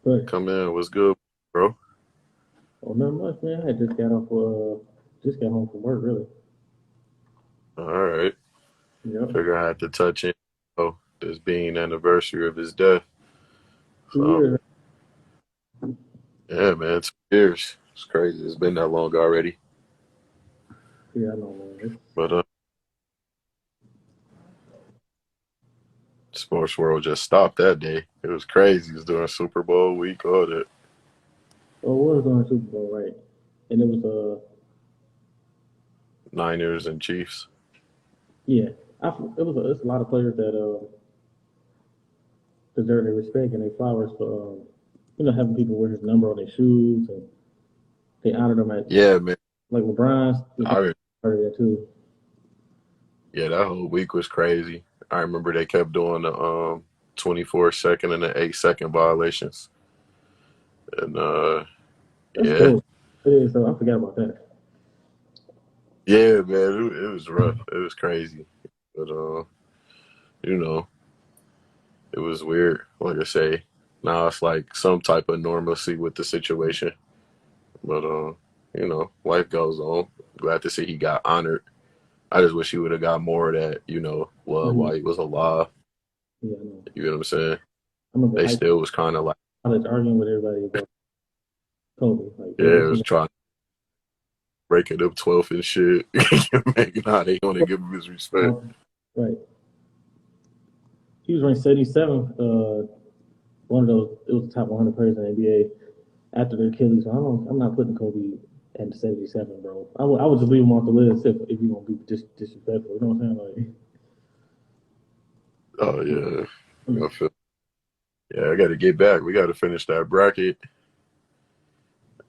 But Come in. What's good, bro? oh, not much, man. I just got off. Just got home from work, really. All right. Yep. Figure I had to touch in. Oh, this being anniversary of his death. So 2 years. yeah, man, 2 years. It's crazy. It's been that long already. Yeah, I know, man. But sports world just stopped that day. It was crazy. It was during Super Bowl week, all that. Oh, it was during Super Bowl, right? And it was Niners and Chiefs. yeah. It was it's a lot of players that deserve their respect and their flowers for having people wear his number on their shoes and they honored him at Yeah, man. like LeBron I part of that too. yeah, that whole week was crazy. I remember they kept doing the 24-second and the 8-second violations. And That's yeah. dope. It is. So I forgot about that. Yeah, man, it was rough. It was crazy. But you know, it was weird. Like I say, now it's like some type of normalcy with the situation. But life goes on. Glad to see he got honored. I just wish he would have got more of that, Oh love yeah, while he was alive. yeah, I know. You know what I'm saying? I remember They high still was kind of like, college arguing with everybody about Kobe. Like yeah, they it didn't was see trying to break it up 12th and shit. Making how they want to give him his respect. him. Right. He was ranked 77th. One of those. It was the top 100 players in the NBA after the Achilles. So I'm not putting Kobe at 77, bro. I would just leave him off the list if you gonna be disrespectful. You know what I'm saying? Oh yeah, Like, I feel. Yeah, I got to get back. We got to finish that bracket,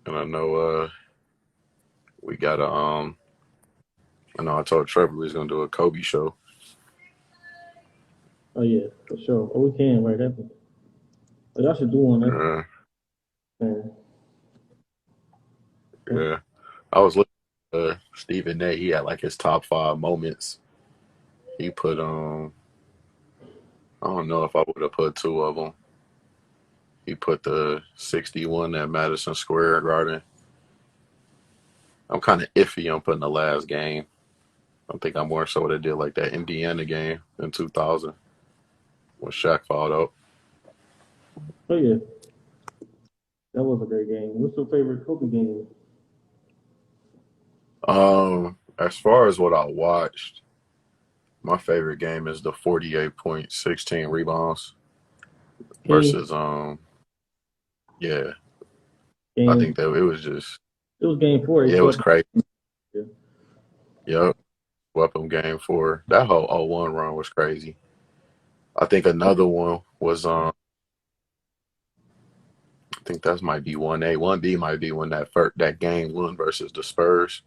and I know we got to I know I told Trevor we was gonna do a Kobe show. oh yeah, for sure. Oh, we can right. But y'all should do one. That's Uh, man. yeah, I was looking at Stephen A. He had like his top 5 moments. He put I don't know if I would have put two of them. He put the 61 at Madison Square Garden. I'm kind of iffy on putting the last game. I think I'm more so what I did like that Indiana game in 2000 when Shaq fouled out. Oh yeah, that was a great game. What's your favorite Kobe game? As far as what I watched, my favorite game is the 48 point 16 rebounds Game versus yeah. I game. think that it was just It was game four. They yeah, it was swept. crazy. Yeah. Yep. Swept them game 4. That whole 0-1 run was crazy. I think another one was I think that might be 1A. 1B might be when that game won versus the Spurs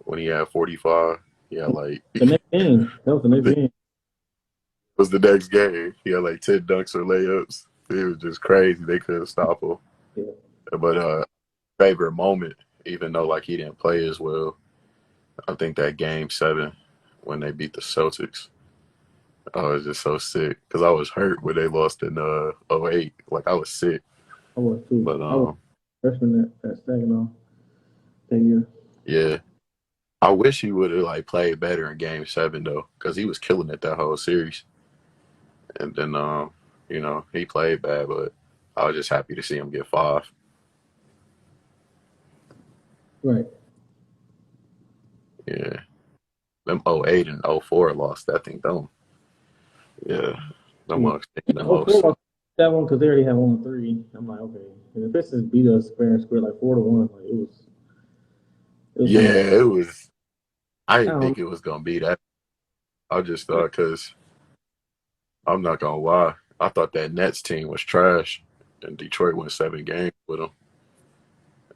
when he had 45. Yeah, like The next game. That was the next it game. was the next game. He had like 10 dunks or layups. It was just crazy. They couldn't stop him. Yeah. But favorite moment, even though like he didn't play as well, I think that game 7 when they beat the Celtics. I was just so sick because I was hurt when they lost in '08. Like I was sick. I was too. But I was freshman at Saginaw that year. yeah, I wish he would have like played better in game 7 though, because he was killing it that whole series. And then he played bad, but I was just happy to see him get 5. Right. Yeah, them '08 and '04 lost. I think them. Yeah, them Yeah. mugs taking the Oh, four most. lost that one because they already had 1-3. I'm like, okay. And the Pistons beat us fair and square like 4-1. Like it was Yeah, one of those. it was. I I didn't don't think it was gonna be that. I just thought because I'm not gonna lie, I thought that Nets team was trash, and Detroit won 7 games with them.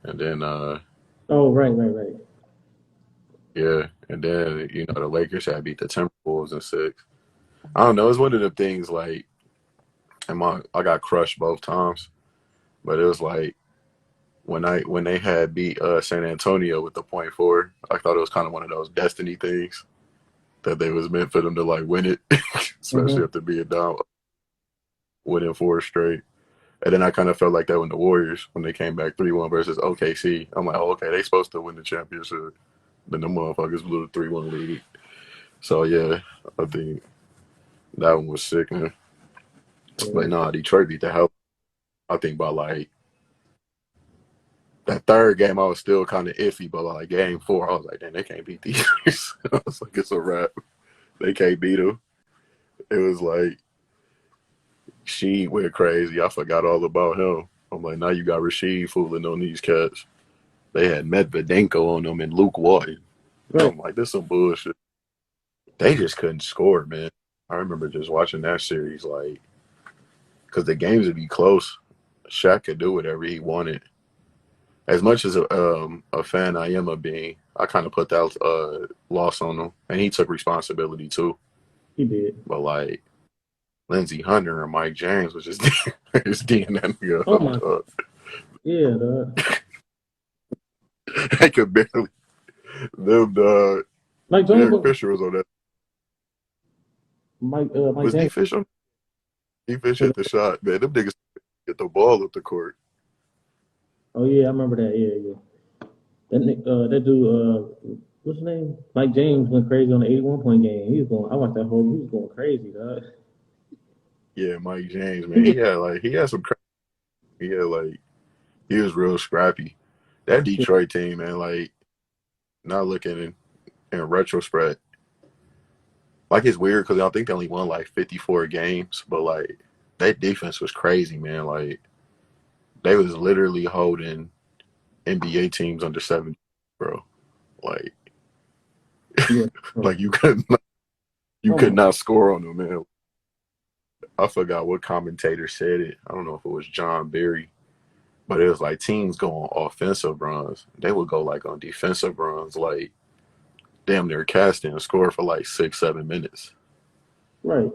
And then Oh, right. yeah, and then the Lakers had beat the Timberwolves in 6. I don't know. It's one of the things like, I got crushed both times, but it was like when they had beat San Antonio with the point four, I thought it was kind of one of those destiny things that they was meant for them to like win it, especially Mm-hmm. after being down, winning 4 straight. And then I kind of felt like that when the Warriors, when they came back 3-1 versus OKC. I'm like, oh, okay, they supposed to win the championship. Then the motherfuckers blew the 3-1 lead. So, yeah, I think that one was sick, man. But, nah, Detroit beat the hell. I think by, like, that third game, I was still kind of iffy. But, like, game 4, I was like, damn, they can't beat these. I was like, it's a wrap. They can't beat them. It was like, Sheen went crazy. I forgot all about him. I'm like, now you got Rasheed fooling on these cats. They had Medvedenko on them and Luke Walton. Right. I'm like, this is some bullshit. They just couldn't score, man. I remember just watching that series, like, because the games would be close. Shaq could do whatever he wanted. As much as a fan I am of Bean, I kind of put that loss on him, and he took responsibility too. He did. But like Lindsey Hunter and Mike James was just just D'ing that nigga Oh up, my. dog. Yeah, dog. They could barely. Them, dog. Mike Derek Jones. Fisher was on that. Mike Was D James. Fish on? D Fish hit the shot, man. Them niggas get the ball up the court. Oh yeah, I remember that. Yeah. That dude, what's his name? Mike James went crazy on the 81-point game. He was going. I watched that whole. He was going crazy, dog. Yeah, Mike James, man. He had some. He was real scrappy. That Detroit team, man. Like, not looking in retrospect, like it's weird because I think they only won like 54 games, but like that defense was crazy, man. Like they was literally holding NBA teams under 70, bro. Like, Yeah. like you could not score on them, man. I forgot what commentator said it. I don't know if it was John Barry, but it was like teams go on offensive runs. They would go like on defensive runs, like damn near casting and score for like 6-7 minutes. Right.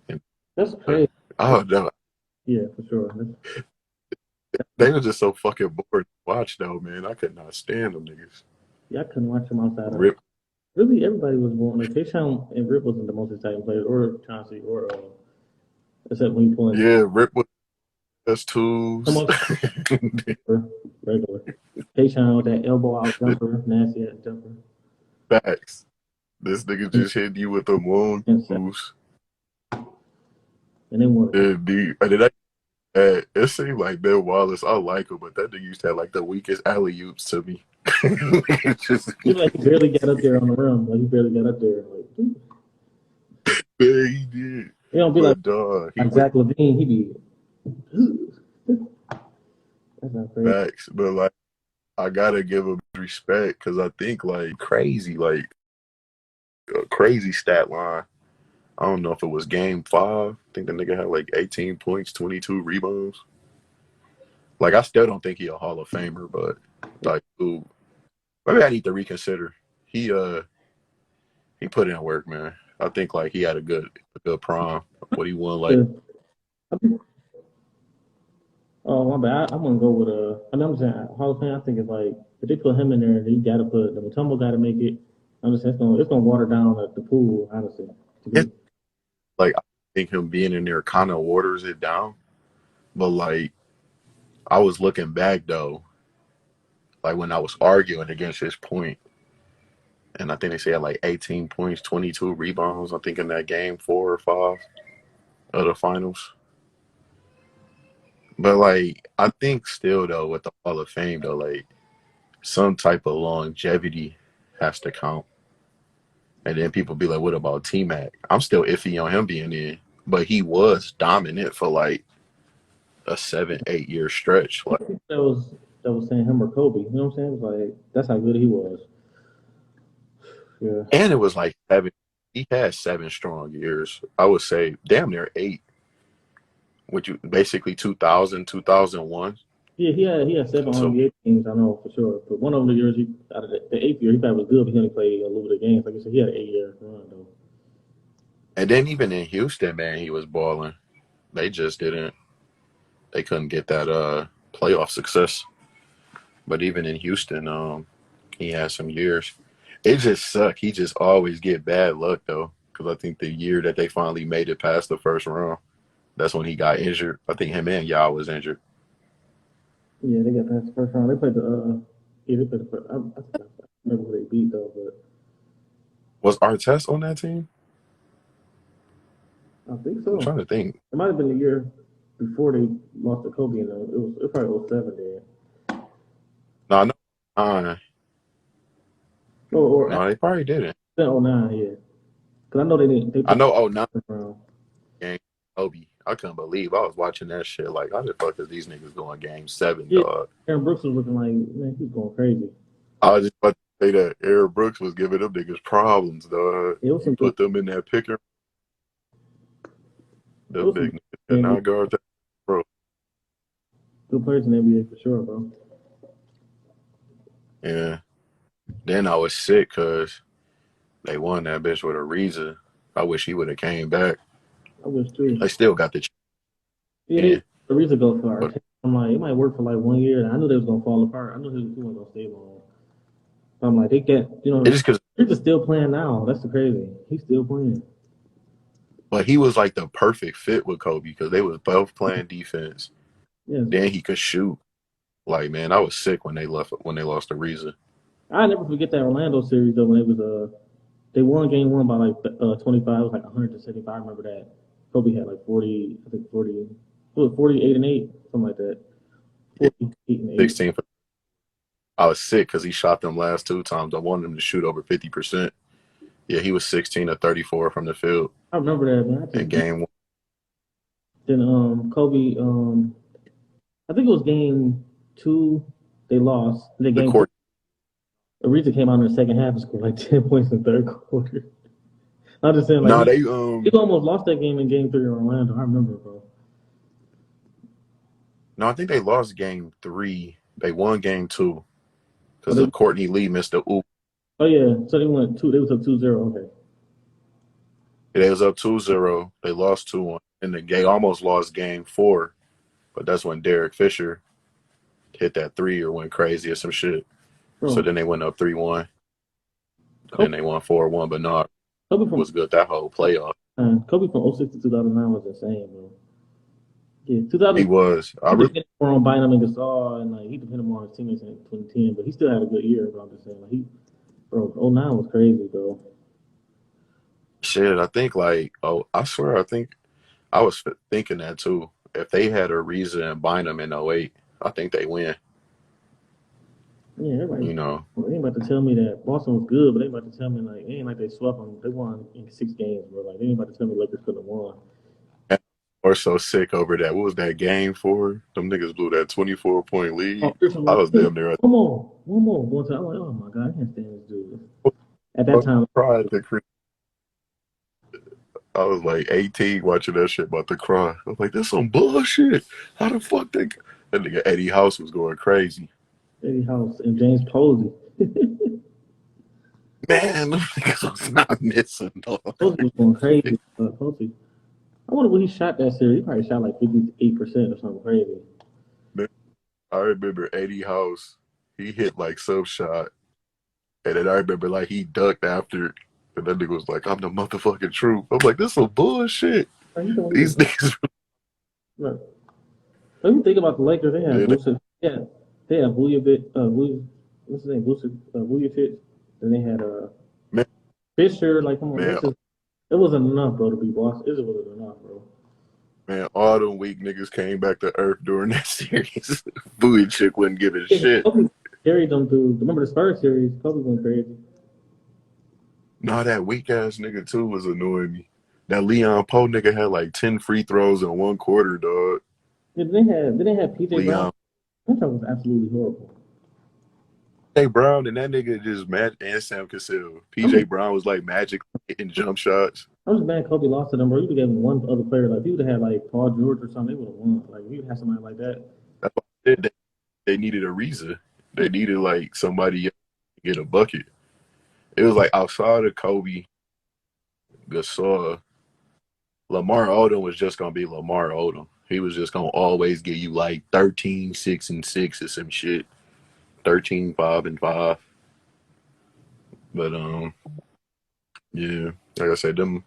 And, That's crazy. Oh no. Yeah, for sure. They were just so fucking bored to watch though, man. I could not stand them niggas. Yeah, I couldn't watch them outside. Rip. Really, everybody was born. Like Tayshaun and Rip wasn't the most exciting players, or Chauncey, or except when you pulling. Yeah, Rip was just twos. Regular. Tayshaun with that elbow out jumper, nasty ass jumper. Facts. This nigga just hit you with a long twos. And then what? It seemed like Ben Wallace. I like him, but that nigga used to have like the weakest alley oops to me. He like he barely got up there on the rim. Like he barely got up there. Like, yeah, he did. He don't be like dog. Zach LaVine. He be. That's not crazy. Facts, but like I gotta give him respect because I think like crazy, like a crazy stat line. I don't know if it was game 5. I think the nigga had like 18 points, 22 rebounds. Like I still don't think he a Hall of Famer, but like, ooh, maybe I need to reconsider. He put in work, man. I think like he had a good prime. What he won like. Oh my bad. I'm gonna go with I'm saying Hall of Fame. I think it's like if they put him in there, you gotta put the Mutombo. Got to make it. I'm just saying it's gonna water down the pool, honestly. Like I think him being in there kind of waters it down, but like I was looking back though, like when I was arguing against his point, and I think they said like 18 points, 22 rebounds. I think in that game 4 or 5 of the finals. But like I think still though with the Hall of Fame though, like some type of longevity has to count. And then people be like, what about T-Mac? I'm still iffy on him being in, but he was dominant for like a 7-8 year stretch. Like that was saying him or Kobe. You know what I'm saying? It was like that's how good he was. Yeah. And it was like 7. He had 7 strong years. I would say damn near 8. Which you basically 2000, 2001. Yeah, he had 7 NBA teams. I know for sure. But one of the years, out of the 8th year, he probably was good, but he only played a little bit of games. Like I said, he had an 8-year run though. And then even in Houston, man, he was balling. They just didn't. They couldn't get that playoff success. But even in Houston, he had some years. It just sucked. He just always get bad luck though, because I think the year that they finally made it past the first round, That's when he got injured. I think him and Yao was injured. Yeah, they got past the first round. They played the yeah, they played the first. I think I remember who they beat though, but Was Artest on that team? I think I'm so. trying to think. It might have been the year before they lost to Kobe, and it was probably '07 then. No, I know. Or No, they probably didn't. '09, yeah. Because I know they didn't. They I played know. Oh, nine the first round. game Kobe. I couldn't believe I was watching that shit. Like, how the fuck is these niggas going game 7, Yeah, dog? Aaron Brooks was looking like, man, he's going crazy. I was just about to say that Eric Brooks was giving them niggas problems, dog. It was You some good. put them in that picker, It them was some big niggas could NBA, not guard that, bro. good players in the NBA for sure, bro. Yeah. Then I was sick because they won that bitch with a reason. I wish he would have came back. I wish They too. still got the Yeah, they chance. the reason go for our But team. I'm like, it might work for like 1 year, and I knew they was gonna fall apart. I knew he wasn't gonna stay long. I'm like, they get, it's just because, he's just still playing now. That's the crazy. He's still playing. but he was like the perfect fit with Kobe because they was both playing defense. Yes, Then he could shoot. Like, man, I was sick when they lost the reason. I never forget that Orlando series though when it was they won game one by like 25. It was like 175. I remember that. Kobe had like 40. I think 40. What was it, 48-8, something like that. Yeah, 48-8. 16. I was sick because he shot them last 2 times. I wanted him to shoot over 50%. Yeah, he was 16 to 34 from the field I remember that, man. I in just game 1. then Kobe I think it was game two. They lost. Then The game three, court. Ariza came out in the second half and scored like 10 points in the third quarter. I'm just saying, like No, he almost lost that game in game three in Orlando. I remember, bro. no, I think they lost game 3. They won game 2 Oh, because of Courtney Lee missed the oop. oh yeah, so they went two. They was up 2-0. Okay. They was up 2-0. They lost 2-1. And they almost lost game 4. But that's when Derek Fisher hit that 3 or went crazy or some shit. So Bro, then they went up 3-1. Kobe, Then they won 4-1. But no, it Kobe from was good that whole playoff. Kobe from '06 to 2009 was insane, bro. Yeah, He 2000 was. I he really depended more on Bynum and Gasol, and like he depended more on his teammates in 2010, but he still had a good year. Bro, I'm just saying, like bro, '09 was crazy, bro. shit. I think like I swear I think I was thinking that too. If they had a reason and bind them in '08, I think they win. Yeah, everybody. You know, They ain't about to tell me that Boston was good, but they about to tell me like it ain't like they swept them. They won in 6 games, bro. Like they ain't about to tell me Lakers couldn't have won. or so sick over that. What was that game for? Them niggas blew that 24-point Oh, lead. Griffin, I like, was hey, damn near. one more, one time. I'm like, oh my god, I can't stand this dude. At that I time, cried. I was like 18 watching that shit about to cry. I was like, "This some bullshit. How the fuck they?" That nigga Eddie House was going crazy. Eddie House and James Posey. Man, them niggas was not missing, dog. Posey was going crazy. Posey. I wonder what he shot that series. He probably shot like 58% or something crazy. Man, I remember Eddie House. He hit like some shot. And then I remember like he ducked after, and that nigga was like, "I'm the motherfucking truth." I'm like, "This some bullshit." Like, he don't These even, niggas. right. When you think about the Lakers, they had Then Vucevic. Yeah, they had Vujovic. What's his name? Vujovic. Then they had man, Fisher. Like, come on, man, it wasn't enough, bro, to be Boston. It wasn't enough, bro. man, all them weak niggas came back to earth during that series. Booey chick wasn't giving a Yeah, shit. Kobe carried them through. Remember the Spurs series? Kobe went crazy. Nah, that weak ass nigga too was annoying me. That Leon Poe nigga had like 10 free throws in 1 quarter, dog. Yeah, then they had PJ Brown. Leon That was absolutely horrible. Brown and that nigga just and Sam Cassell. I'm just, PJ Brown was like magic hitting jump shots. I'm just mad Kobe lost to them, bro. You could have given one other player. Like, if you would have had like Paul George or something, they would have won. Like, you would have somebody like that. That's why I said they needed a reason. They needed like somebody else to get a bucket. It was like outside of Kobe, Gasol, Lamar Odom was just gonna be Lamar Odom. He was just gonna always give you like 13, 6, and 6 or some shit. 13, 5, and 5. But yeah, like I said, them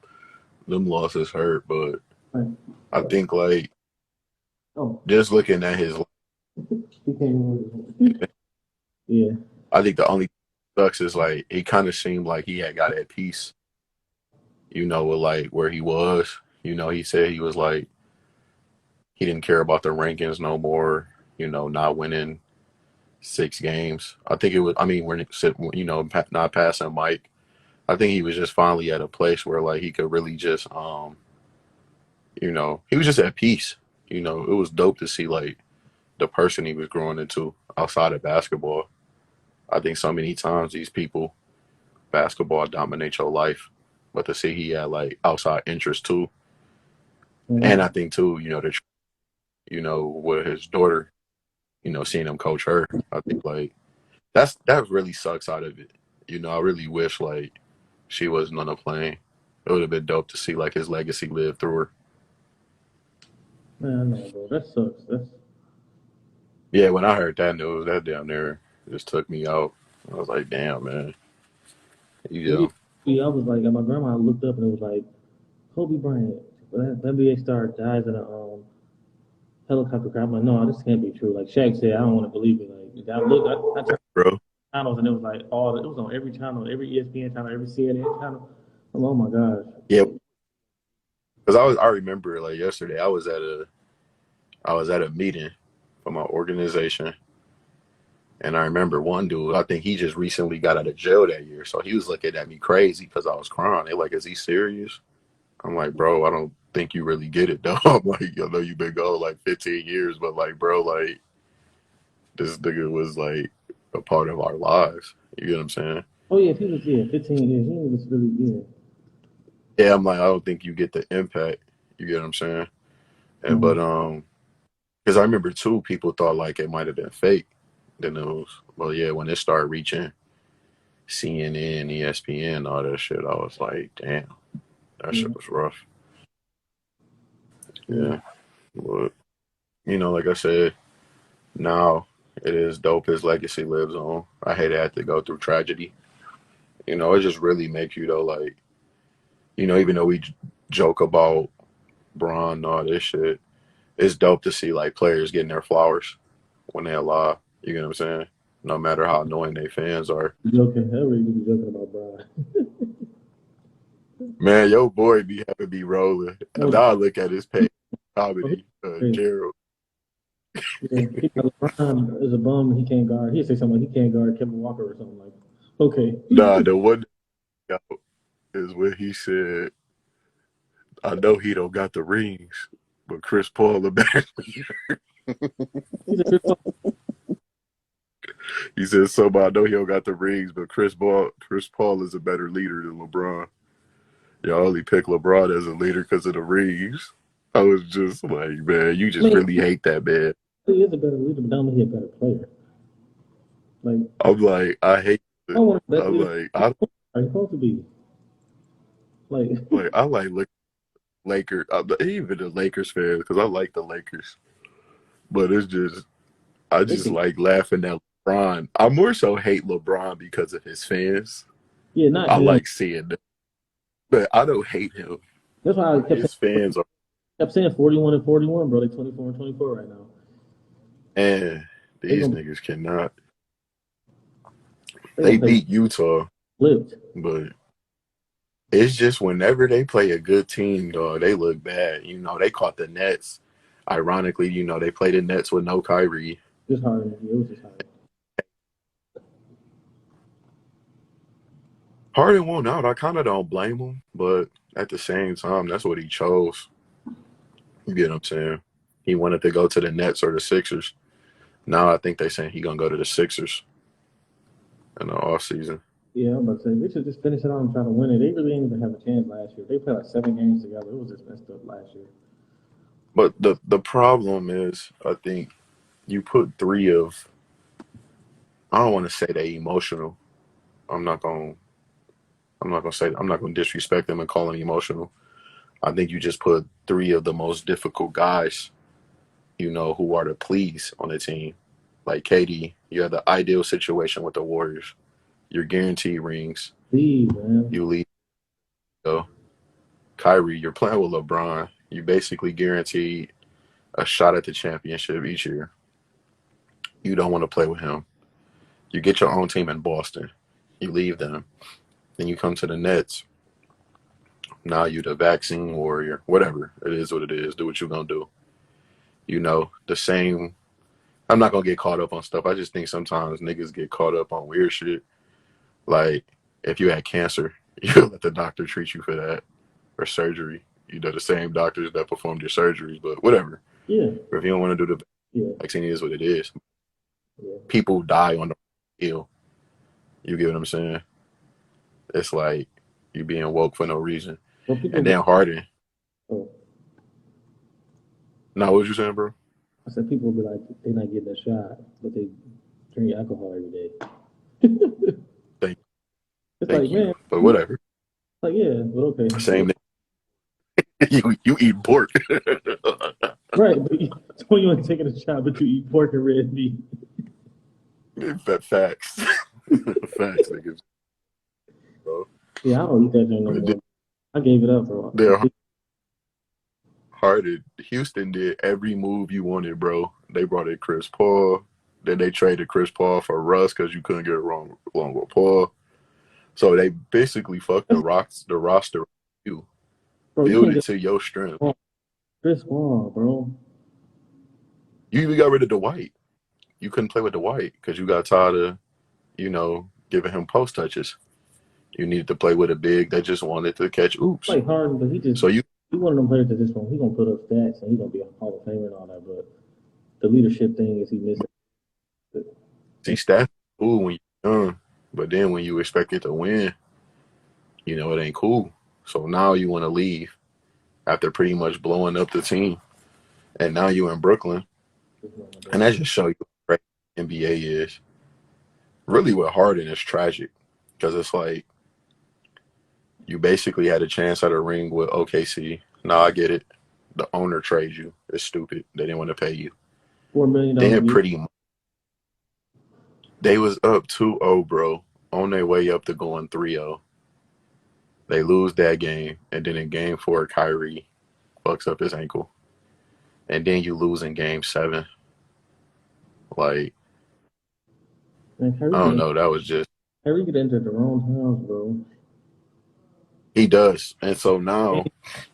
losses hurt, but Right. I think like Oh, just looking at his, he came. Yeah. I think the only sucks is like he kind of seemed like he had got at peace, with like where he was. He said he was like he didn't care about the rankings no more. Not winning 6 games. I think it was. I mean, when not passing Mike. I think he was just finally at a place where like he could really just he was just at peace. It was dope to see like the person he was growing into outside of basketball. I think so many times these people, basketball dominates your life, but to see he had like outside interest too, and I think too, with his daughter, seeing him coach her, I think like that really sucks out of it. I really wish like she wasn't on the plane. It would have been dope to see like his legacy live through her. Man, I know, bro. That sucks. That's Yeah, when I heard that news, that down there just took me out. I was like, damn, man. yeah. Yeah. Yeah, I was like, my grandma looked up and it was like Kobe Bryant, that NBA star dies in a helicopter crash. I'm like, no, this can't be true. Like Shaq said, I don't want to believe it. Like I looked, I turned Bro. channels and it was like it was on every channel, every ESPN channel, every CNN channel. I'm like, oh my gosh. Yeah, Like, because I remember like yesterday I was at a meeting for my organization, and I remember one dude. I think he just recently got out of jail that year, so he was looking at me crazy because I was crying. They like, is he serious? I'm like, bro, I don't think you really get it, though. I'm like, I know you've been gone like 15 years, but like, bro, like this nigga was like a part of our lives. You get what I'm saying? oh yeah, if he was 15 years, he was really Yeah, I'm like, I don't think you get the impact. You get what I'm saying? And Mm-hmm. but because I remember too, people thought like it might have been fake, the news. Well, yeah, when it started reaching CNN, ESPN, all that shit, I was like, damn, that Yeah, shit was rough. yeah, Yeah, but like I said, now it is dope. His legacy lives on. I hate to have to go through tragedy. It just really makes you though, like, even though we joke about Braun and all this shit, it's dope to see like players getting their flowers when they're alive. You get what I'm saying? No matter how annoying they fans are. joking. I really be joking about Brian. Man, your boy be having me rolling. Oh, Now I look at his page, oh, comedy, he, Gerald. yeah, he got LeBron is a bum. He can't guard. He say something like he can't guard Kevin Walker or something like. Okay. Nah, the one that got is when he said, I know he don't got the rings, but Chris Paul the better leader. He's a good He said, I know he don't got the rings, but Chris Paul is a better leader than LeBron. Y'all only pick LeBron as a leader because of the rings. I was just like, man, you I just mean, really hate that man. he is a better leader, but don't mean he's a better player. Like I'm like, I hate I it. want the best I'm leader. like, Are you supposed to be like? I like look Lakers, even the Lakers fans because I like the Lakers, but it's just I They just can, like laughing at LeBron. I more so hate LeBron because of his fans. yeah, not I him. like seeing them, but I don't hate him. That's why I His fans are, kept saying 41 and 41, bro. They 24 and 24 right now. and They these gonna niggas cannot. they They gonna play beat Utah, flipped. but it's just whenever they play a good team, dog, they look bad. They caught the Nets. Ironically, they played the Nets with no Kyrie. Just hard. It was just hard. Harden won out. I kind of don't blame him, but at the same time, that's what he chose. You get what I'm saying? He wanted to go to the Nets or the Sixers. Now I think they're saying he's going to go to the Sixers in the offseason. Yeah, I'm about to say they should just finish it out and try to win it. They really didn't even have a chance last year. They played like 7 games together. It was just messed up last year. But the problem is, I think you put three of, I don't want to say they emotional. I'm not going to I'm not going to disrespect them and call them emotional. I think you just put three of the most difficult guys, who are to please on the team. Like KD, you have the ideal situation with the Warriors. You're guaranteed rings. Please, man. You leave. So, Kyrie, you're playing with LeBron. You basically guaranteed a shot at the championship each year. You don't want to play with him. You get your own team in Boston. You leave them. Then you come to the Nets. Now you the vaccine warrior. Whatever. It is what it is. Do what you're going to do. You know, the same. I'm not going to get caught up on stuff. I just think sometimes niggas get caught up on weird shit. Like, if you had cancer, you let the doctor treat you for that. Or surgery. You know, the same doctors that performed your surgeries, but whatever. Yeah. Or if you don't want to do the vaccine, it is what it is. Yeah. People die on the hill. You get what I'm saying? It's like you being woke for no reason. And then Harden. Oh. Now, what was you saying, bro? I said people will be like, they're not getting a shot, but they drink alcohol every day. Thank you. Man, but whatever. Like, yeah, but okay. Same thing. you eat pork. Right, but so you ain't taking a shot, but you eat pork and red meat. Facts. Facts, niggas. Bro. Yeah, I don't eat that thing no more. I gave it up, bro. Harden. Houston did every move you wanted, bro. They brought in Chris Paul. Then they traded Chris Paul for Russ because you couldn't get along with Paul. So they basically fucked the roster. You build it to your strength. Chris Paul, bro. You even got rid of Dwight. You couldn't play with Dwight because you got tired of, you know, giving him post touches. You needed to play with a big that just wanted to catch oops. Like Harden, but he one of them players that just he gonna put up stats and he gonna be a Hall of Famer and all that, but the leadership thing is he missing. See, stats cool when you're young, but then when you expect it to win, you know, it ain't cool. So now you want to leave after pretty much blowing up the team. And now you in Brooklyn. And that just shows you what NBA is. Really with Harden is tragic because it's like you basically had a chance at a ring with OKC. Now I get it. The owner trades you. It's stupid. They didn't want to pay you. $4 million. Then pretty much they was up 2-0, bro, on their way up to going 3-0. They lose that game, and then in game 4, KYRIE fucks up his ankle. And then you lose in game 7. Like, man, I don't know. That was just... KYRIE get into the wrong house, bro. He does. And so now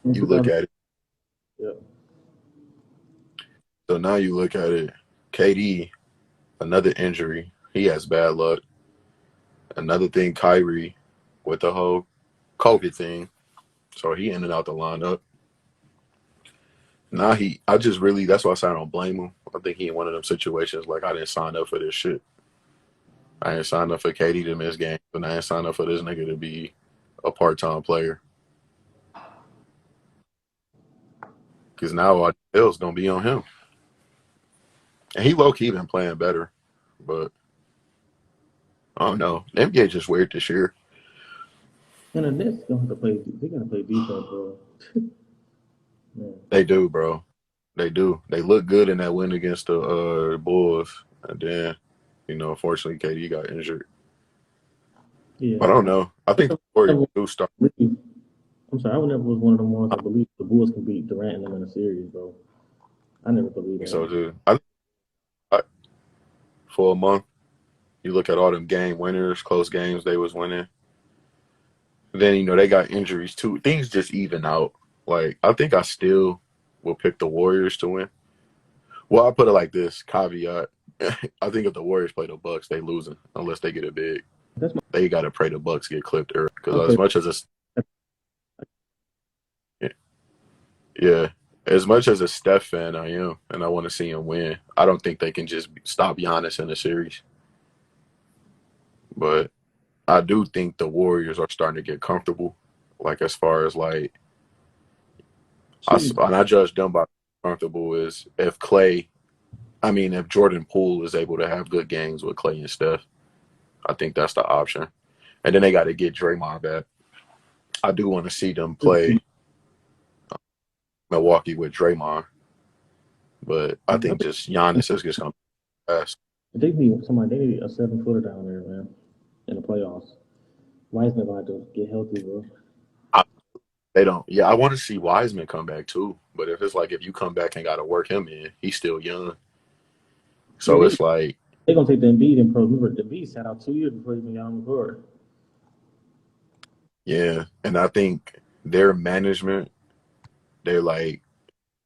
you look at it. Yeah. So now you look at it. KD, another injury. He has bad luck. Another thing, KYRIE, with the whole COVID thing. So he in and out the lineup. Now that's why I say I don't blame him. I think he in one of them situations like I didn't sign up for this shit. I didn't sign up for KD to miss games, and I didn't sign up for this nigga to be a part-time player. Because now all the bill's going to be on him. And he low-key been playing better, but I don't know. The NBA just weird this year. And the Nets going to have to play. They got to play defense, bro. They do, bro. They do. They look good in that win against the Bulls, and then, you know, unfortunately, KD got injured. Yeah, but I don't know. I think the Warriors do start. I'm sorry, I never was one of them ones that believe the Bulls can beat Durant and them in a series, bro. I never believed that. So, dude, for a month, you look at all them game winners, close games they was winning. Then, you know, they got injuries too. Things just even out. Like, I think I still will pick the Warriors to win. Well, I'll put it like this, caveat. I think if the Warriors play the Bucks, they losing unless they get a big. They got to pray the Bucks get clipped early. Because as much as a Steph fan I am, and I want to see him win, I don't think they can just stop Giannis in the series. But I do think the Warriors are starting to get comfortable. Like, as far as, like, and I judge them by comfortable is if Jordan Poole is able to have good games with Klay and Steph, I think that's the option. And then they got to get Draymond back. I do want to see them play Milwaukee with Draymond. But I think just Giannis is just going to pass. They need a 7-footer down there, man, in the playoffs. Wiseman about to get healthy, bro. They don't. Yeah, I want to see Wiseman come back too. But if it's like if you come back and got to work him in, he's still young. Yeah, So it's like, they gonna take the Embiid and pro. Remember, the Embiid sat out 2 years before he even got on the court. yeah. And I think their management, they like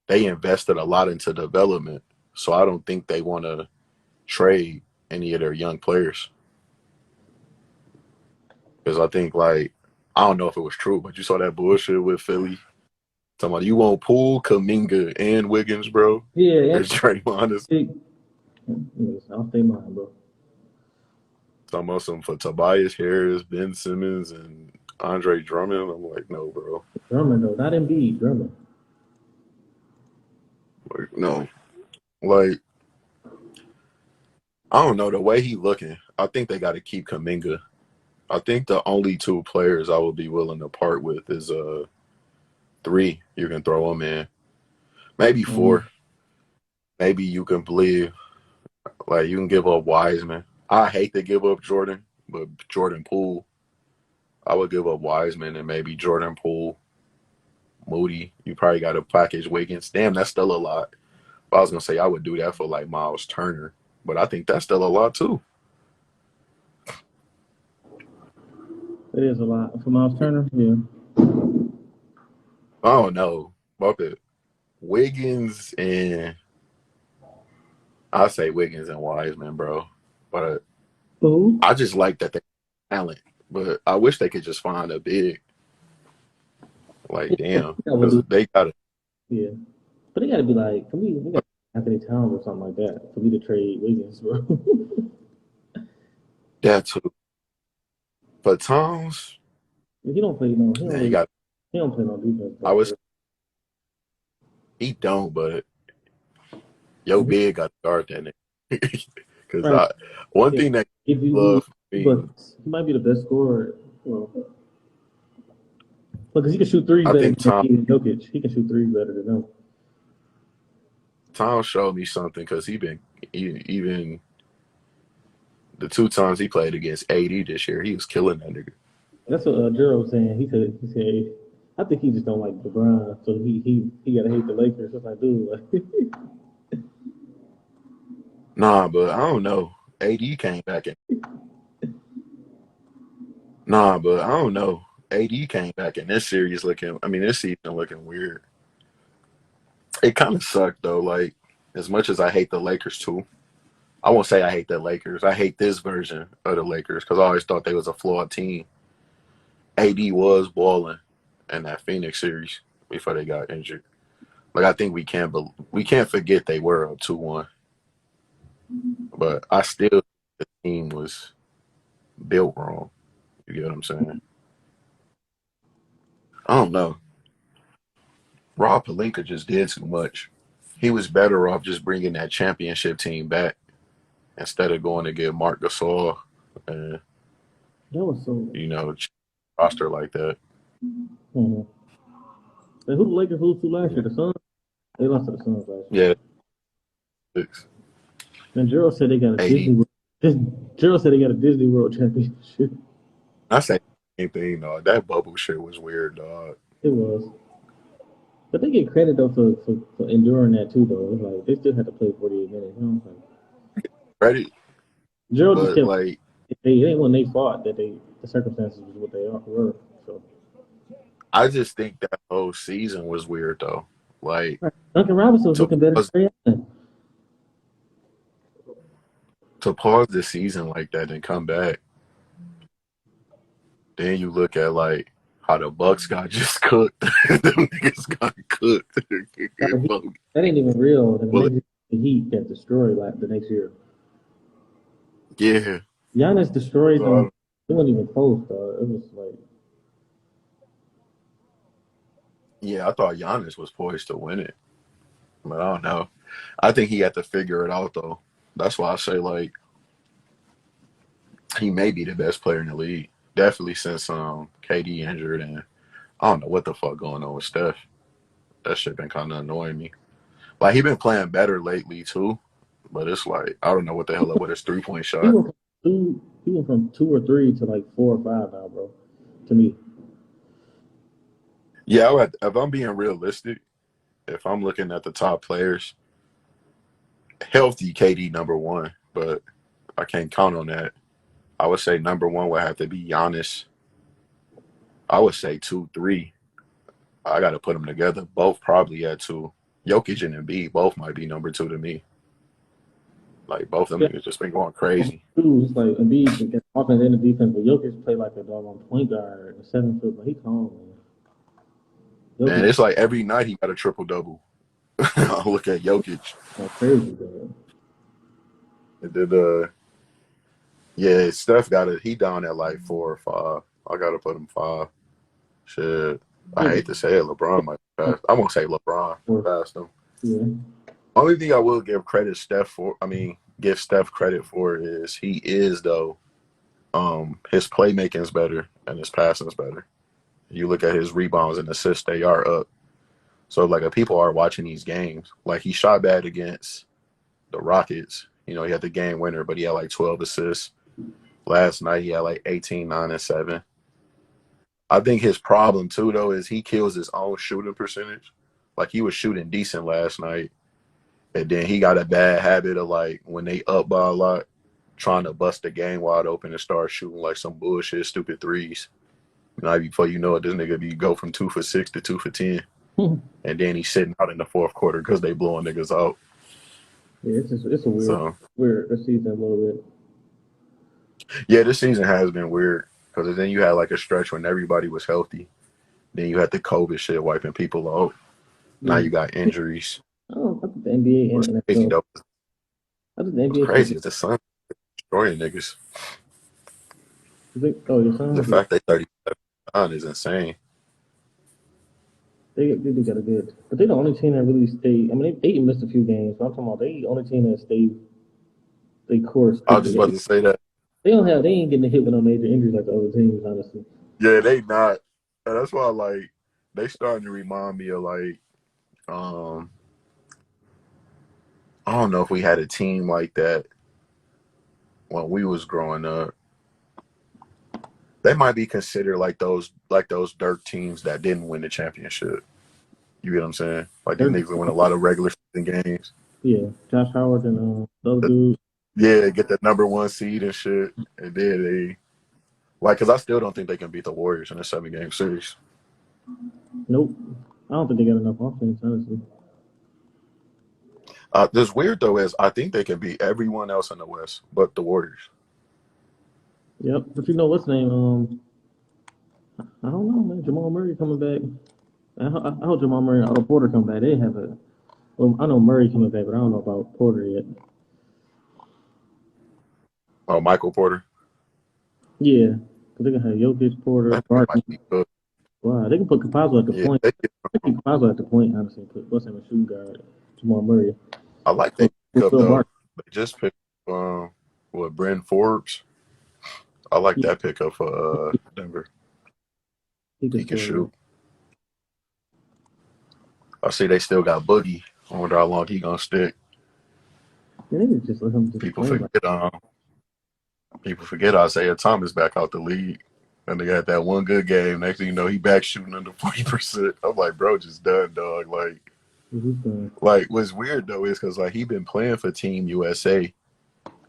they invested a lot into development. So I don't think they want to trade any of their young players. Because I think like I don't know if it was true, but you saw that bullshit with Philly. Talking about you won't pull Kaminga and Wiggins, bro. Yeah, It's Draymond is yeah, I'll stay mine, bro. talking about some for Tobias Harris, Ben Simmons, and Andre Drummond. I'm like, no, bro. Drummond though, not Embiid. Drummond. Like, no. Like, I don't know. The way he looking, I think they got to keep Kaminga. I think the only two players I would be willing to part with is three. You can throw them in. Maybe Mm-hmm. four. Maybe you can believe like you can give up Wiseman. I hate to give up Jordan, but Jordan Poole, I would give up Wiseman and maybe Jordan Poole, Moody. You probably got to package Wiggins. Damn, that's still a lot. I was gonna say I would do that for like Miles Turner, but I think that's still a lot too. It is a lot for Miles Turner. Yeah. I don't know. Fuck it. Wiggins and I say Wiggins and Wiseman, bro. But Who? I just like that they talent. But I wish they could just find a big. Like damn, That would because do. they got to Yeah, but they got to be like, for me, we got Anthony Towns or something like that for me to trade Wiggins, bro. that too. For Towns, He don't play no. He don't man, you really. got. He don't play no defense I though. was he don't, but yo Mhm. big got to guard that nigga. Because Right. I one Yeah. thing that If you, love me, but he might be the best scorer. Well, because he can shoot threes I better think than Jokic. He can shoot threes better than them. Tom showed me something because even the two times he played against AD this year, he was killing that nigga. That's what Jero was saying. He said I think he just don't like LeBron, so he gotta hate the Lakers. It's like, dude, like, Nah, but I don't know. AD came back in. Nah, but I don't know. AD came back in this series looking. I mean, this season looking weird. It kind of sucked though. Like as much as I hate the Lakers too, I won't say I hate the Lakers. I hate this version of the Lakers because I always thought they was a flawed team. AD was balling in that Phoenix series before they got injured. Like I think we can't forget they were up 2-1, but I still think the team was built wrong. You get what I'm saying? I don't know. Rob Pelinka just did too much. He was better off just bringing that championship team back instead of going to get Mark Gasol and that was so. roster like that. Mhm. And who the Lakers lose to last year? The Suns. They lost to the Suns last year. Yeah, it's And Gerald said they got a 80. Disney. Gerald said they got a Disney World Championship. I say the same thing, dog. That bubble shit was weird, dog. It was, but they get credit though for enduring that too. Though it's like they still had to play 48 minutes. You know what I'm saying? Credit, Gerald just but kept. like It ain't when they fought that the circumstances was what they were. So I just think that whole season was weird though. Like right. Duncan Robinson was to looking better pause, than Ray Allen. to pause the season like that and come back, then you look at like how the Bucks got just cooked. Them niggas got cooked. Like, that ain't even real. The Well, next year, the Heat got destroyed like the next year. yeah. Giannis destroyed them. So, It wasn't even close, though. It was like yeah, I thought Giannis was poised to win it, but I don't know. I think he had to figure it out though. That's why I say like he may be the best player in the league. Definitely since KD injured and I don't know what the fuck going on with Steph. That shit been kind of annoying me. Like he been playing better lately too, but it's like I don't know what the hell up with his 3-point he shot. went from he went from 2 or 3 to like 4 or 5 now, bro. To me, Yeah, if I'm being realistic, if I'm looking at the top players, healthy KD number one, but I can't count on that. I would say number one would have to be Giannis. I would say 2, 3. I got to put them together. Both probably at 2. Jokic and Embiid both might be number 2 to me. Like both of them Yeah, niggas just been going crazy. it's like Embiid can get offense and the defense, but Jokic play like a dog on point guard, a 7 foot, but he calm, man. Man, Jokic it's like every night he got a triple double. I look at Jokic. is crazy, bro. And then yeah, Steph got it. He down at like 4 or 5. I gotta put him 5. Shit. I Yeah, hate to say it, LeBron might pass. I won't say LeBron passed him. yeah. Only thing I will give credit Steph for, give Steph credit for is he is though. His playmaking is better and his passing is better. You look at his rebounds and assists; they are up. So like, if people are watching these games, like he shot bad against the Rockets. You know, he had the game winner, but he had like 12 assists. Last night he had like 18, 9, and 7. I think his problem too though is he kills his own shooting percentage. Like he was shooting decent last night. And then he got a bad habit of like when they up by a lot, trying to bust the game wide open and start shooting like some bullshit, stupid threes. Now before you know it, this nigga be go from 2 for 6 to 2 for 10, and then he's sitting out in the fourth quarter because they blowing niggas out. Yeah, it's a So weird season a little bit. yeah, this season has been weird because then you had like a stretch when everybody was healthy. Then you had the COVID shit wiping people out. Now Yeah. you got injuries. I think the NBA What's and crazy NFL. though? I think the What's NBA crazy should. is the Suns destroying niggas. Oh, your The Suns, yeah. fact they 37 is insane. They do got a good, but they the only team that really stayed. I mean, they missed a few games. But I'm talking about they the only team that stayed. They course I was because just about to say that. they ain't getting hit with no major injuries like the other teams. Honestly, Yeah, they not. And that's why like they starting to remind me of like um I don't know if we had a team like that when we was growing up. They might be considered like those dirt teams that didn't win the championship. You get what I'm saying? Like these they're niggas win a lot of regular season games. yeah, Josh Howard and the other dude. Yeah, get the number 1 seed and shit. And then they like because I still don't think they can beat the Warriors in a 7-game series. Nope, I don't think they got enough offense. Honestly, This weird though is I think they can beat everyone else in the West but the Warriors. yep. But you know what's name? I don't know, man. Jamal Murray coming back. I hope Jamal Murray and Otto Porter come back. They have a. Well, I know Murray coming back, but I don't know about Porter yet. Oh, Michael Porter. Yeah, because they can have Jokic, Porter, That nigga Barton. might be good. Wow, they can put Capazzo at the Yeah, point. They can keep Capazzo at the point, honestly. Put what's him a shooting guard, Jamal Murray. I like they With pickup Phil though. Barton. They just picked Bryn Forbes. I like Yeah, that pickup for Denver. he can He can score. Yeah. shoot. I see they still got Boogie. I wonder how long he gonna stick. Yeah, they can just let him just People play. Like, forget Isaiah Thomas back out the league. And they got that one good game. Next thing you know, he back shooting under 40%. I'm like, bro, just done, dog. he's done. Like what's weird though is because like he been playing for Team USA,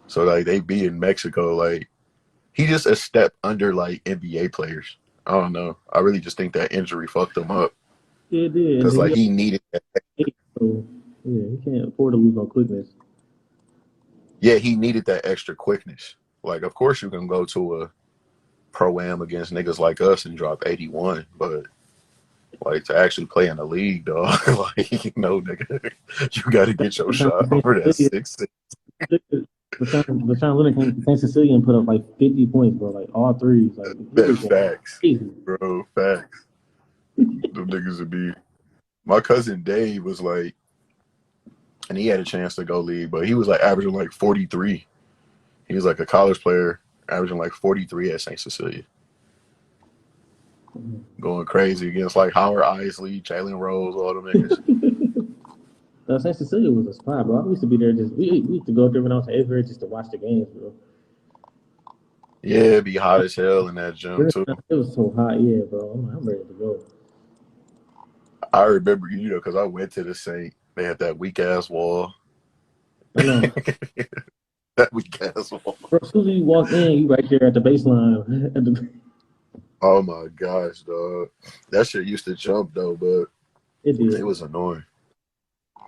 so like they be in Mexico. Like he just a step under like NBA players. I don't know. I really just think that injury fucked him up Yeah, it did. And because then like he needed that. so yeah, he can't afford to lose no quickness. Yeah, he needed that extra quickness. Like, of course you can go to a pro-am against niggas like us and drop 81, but like to actually play in the league, dog, like no nigga, you got to get your shot over that 6'6". Rashawn Leonard came to St. Cecilia and put up like 50 points, bro. Like all threes. Like he That was going facts, crazy. bro, facts. Them niggas would be. My cousin Dave was like, and he had a chance to go league, but he was like averaging like 43. He was like a college player, averaging like 43 at St. Cecilia. Going crazy against like Howard Isley, Jalen Rose, all them niggas. St. Cecilia was a spot, bro. I used to be there. We used to go there when I was in 8th grade just to watch the games, bro. Yeah, it'd be hot as hell in that gym too. It was so hot, yeah, bro. I'm ready to go. I remember, because I went to the Saint. They had that weak ass wall. I know. That weak ass wall. Bro, as soon as you walk in, you right there at the baseline. Oh my gosh, dog. That shit used to jump though, but It it did. was annoying.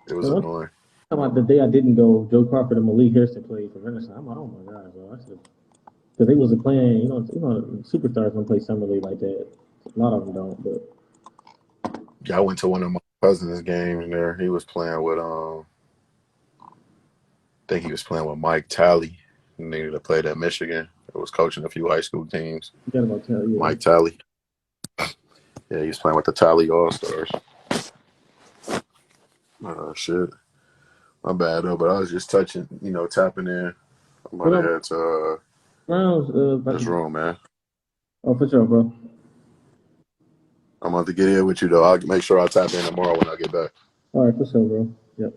It was And one annoying. time about the day I didn't go, Joe Crawford and Malik Harrison played for Renaissance. I'm like, oh my god, bro. I should, because they wasn't playing. Superstars don't play summer league like that. A lot of them don't. But Yeah, I went to one of my cousin's games there. He was playing with I think he was playing with Mike Talley. He needed to play at Michigan. It was coaching a few high school teams. you got about tell you. Mike Talley. Yeah, he was playing with the Talley All Stars. Shit. My bad though, but I was just touching, tapping in. I'm about What to up, head to Browns? About this to. room, man. Oh, for sure, bro. I'm about to get in with you though. I'll make sure I tap in tomorrow when I get back. All right, for sure, bro. Yep.